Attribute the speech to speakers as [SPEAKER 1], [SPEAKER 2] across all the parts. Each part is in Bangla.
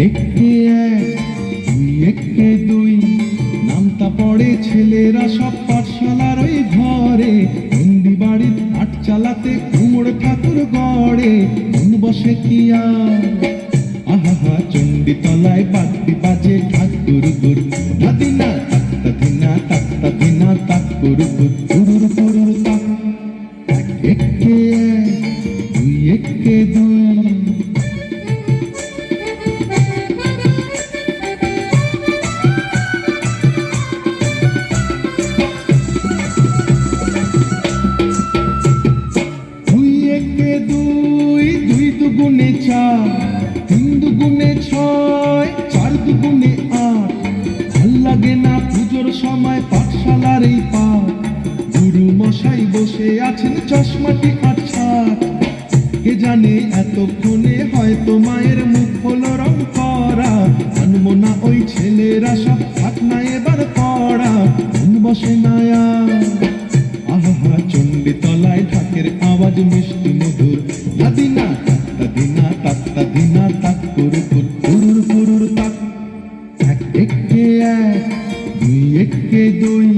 [SPEAKER 1] একে এক দুই একে দুই নামতা পড়ে ছেলেরা সব পাঠশালার ওই ঘরে, বন্দি বাড়ির আট চালাতে কুমোর ঠাকুর গড়ে, মন বসে কি আর আহা চণ্ডী তলায় বাদ্যি বাজে ঠাকুর গুর ধাদিনা তাক্তা ধিনা তাক্তা ধিনা তাকুর গুর গুরুর গুরুর তাক। এক একে এক দুই একে দুই দুই দুগুণে চার, তিন দুগুণে ছয়, চার দুগুণে আট। ভাল লাগে না পুজোর সময় পাঠশালার এই পাঠ, গুরু মশাই বসে আছেন চশমাটি আচ্ছাট। কে জানে এতক্ষণে হয়তো মায়ের মুখ হলো রং করা, আনবো না ওই ছেলেরা সব থাক না এবার পড়া, মন বসে না আহা চণ্ডী তলায় ঢাকের আওয়াজ মিষ্টি মধুর ধাদিনা তাক্তা ধিনা তাক্তা ধিনা তাকুর গুর গুরুর গুরুর তাক। এক একে এক দুই একে দুই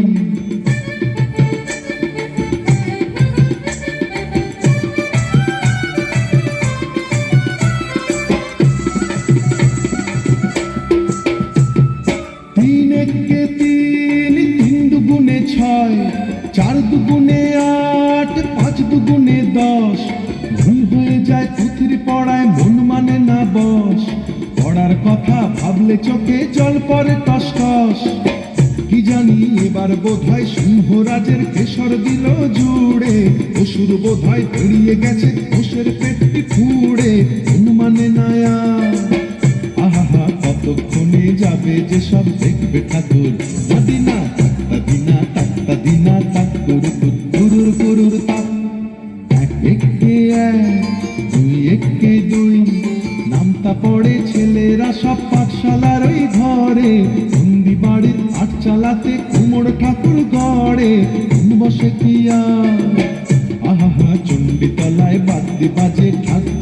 [SPEAKER 1] তিন একে তিন, তিন দুগুণে ছয়, চার দুগুণে আট, পাঁচ দুগুণে দশ। ভুল হয়ে যায় পুঁথির পড়ায় মন মানে না বস, পড়ার কথা ভাবলে চোখে জল পড়ে টস টস। কি জানি এবার বোধহয় সিংহরাজের কেশর দিল জুড়ে, অসুর বোধহয় বেরিয়ে গেছে ঘোষের পেটটি ফুড়ে, মন মানে না আহা কতক্ষণে যাবে যে সব দেখবে ঠাকুর ধাদিনা তাক্তা ধিনা তাক্তা ধিনা তাকুর গুর গুরুর গুরুর তাক। এক একে এক দুই একে দুই নামতা পড়ে ছেলেরা সব পাঠশালার ওই ঘরে, বন্দি বাড়ির আট চালাতে কুমোর ঠাকুর গড়ে, মন বসে কি আর আহা চণ্ডী তলায় বাদ্যি বাজে ঠাকুর